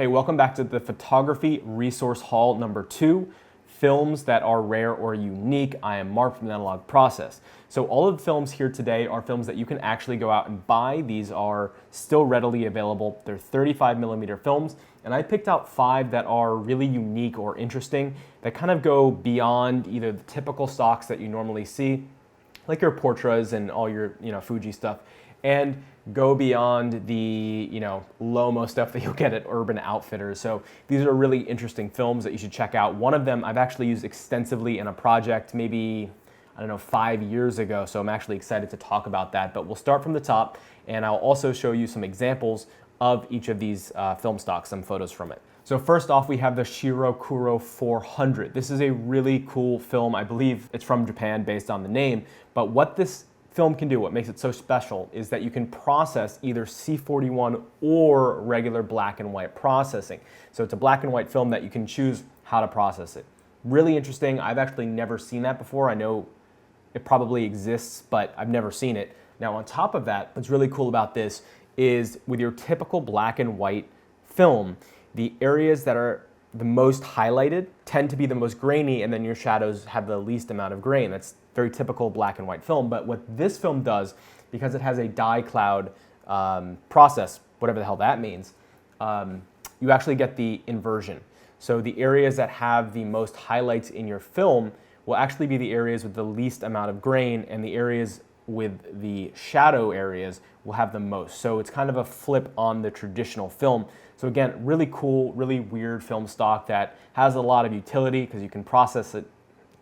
Hey, welcome back to the Photography Resource Haul number 2, Films That Are Rare or Unique. I am Marc from the Analog Process. So all of the films here today are films that you can actually go out and buy. These are still readily available. They're 35mm films, and I picked out 5 that are really unique or interesting, that kind of go beyond either the typical stocks that you normally see, like your Portras and all your Fuji stuff, and go beyond the Lomo stuff that you'll get at Urban Outfitters. So these are really interesting films that you should check out. One of them I've actually used extensively in a project maybe, I don't know, 5 years ago, so I'm actually excited to talk about that. But we'll start from the top, and I'll also show you some examples of each of these film stocks, some photos from it. So first off, we have the Shiro Kuroh 400. This is a really cool film. I believe it's from Japan based on the name, but what this film can do, what makes it so special, is that you can process either C41 or regular black and white processing. So it's a black and white film that you can choose how to process it. Really interesting. I've actually never seen that before. I know it probably exists, but I've never seen it. Now on top of that, what's really cool about this is with your typical black and white film, the areas that are the most highlighted tend to be the most grainy, and then your shadows have the least amount of grain. That's very typical black and white film. But what this film does, because it has a dye cloud process, whatever the hell that means, you actually get the inversion. So the areas that have the most highlights in your film will actually be the areas with the least amount of grain, and the areas with the shadow areas will have the most. So it's kind of a flip on the traditional film. So again, really cool, really weird film stock that has a lot of utility because you can process it,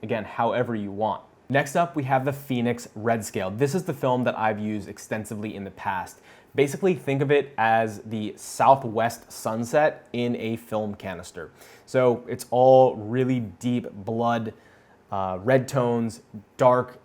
again, however you want. Next up, we have the Phoenix Redscale. This is the film that I've used extensively in the past. Basically, think of it as the southwest sunset in a film canister. So it's all really deep blood, red tones, dark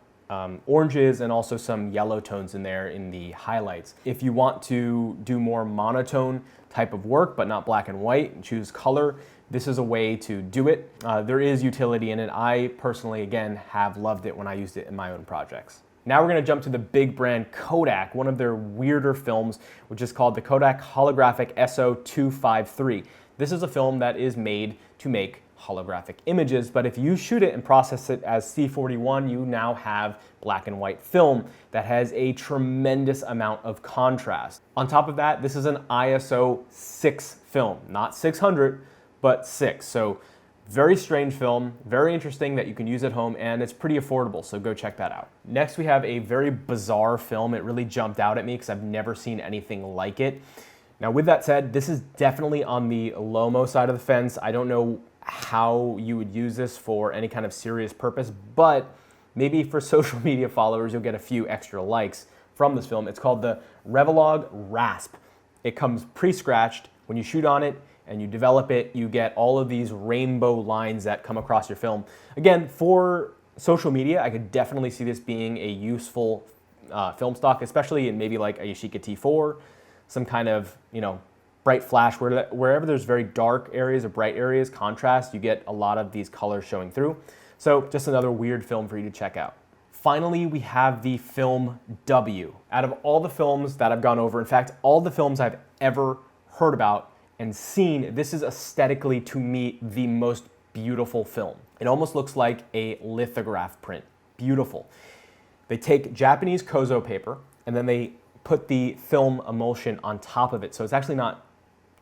oranges, and also some yellow tones in there in the highlights. If you want to do more monotone type of work, but not black and white, and choose color, this is a way to do it. There is utility in it. I personally, again, have loved it when I used it in my own projects. Now we're gonna jump to the big brand Kodak, one of their weirder films, which is called the Kodak Holographic So2. This is a film that is made to make holographic images, but if you shoot it and process it as C41, you now have black and white film that has a tremendous amount of contrast. On top of that, this is an ISO 6 film, not 600, but 6. So very strange film, very interesting that you can use at home, and it's pretty affordable, so go check that out. Next, we have a very bizarre film. It really jumped out at me because I've never seen anything like it. Now, with that said, this is definitely on the Lomo side of the fence. I don't know how you would use this for any kind of serious purpose, but maybe for social media followers, you'll get a few extra likes from this film. It's called the Revolog Rasp. It comes pre-scratched. When you shoot on it and you develop it, you get all of these rainbow lines that come across your film. Again, for social media, I could definitely see this being a useful film stock, especially in maybe like a Yashica T4, some kind of, bright flash, wherever there's very dark areas or bright areas, contrast, you get a lot of these colors showing through. So just another weird film for you to check out. Finally, we have the film W. Out of all the films that I've gone over, in fact, all the films I've ever heard about and seen, this is aesthetically, to me, the most beautiful film. It almost looks like a lithograph print. Beautiful. They take Japanese kozo paper and then they put the film emulsion on top of it. So it's actually not,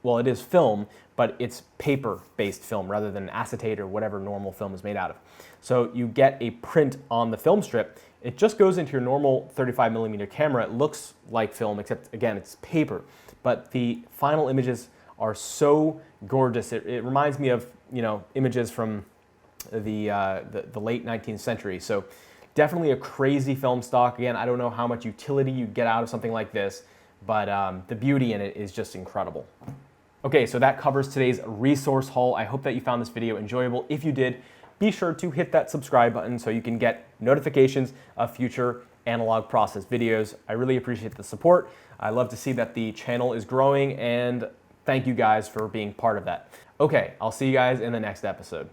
well, it is film, but it's paper-based film rather than acetate or whatever normal film is made out of. So you get a print on the film strip. It just goes into your normal 35mm camera. It looks like film, except again, it's paper. But the final images are so gorgeous. It reminds me of images from the late 19th century. So definitely a crazy film stock. Again, I don't know how much utility you get out of something like this, but the beauty in it is just incredible. Okay, so that covers today's resource haul. I hope that you found this video enjoyable. If you did, be sure to hit that subscribe button so you can get notifications of future Analog Process videos. I really appreciate the support. I love to see that the channel is growing, and thank you guys for being part of that. Okay, I'll see you guys in the next episode.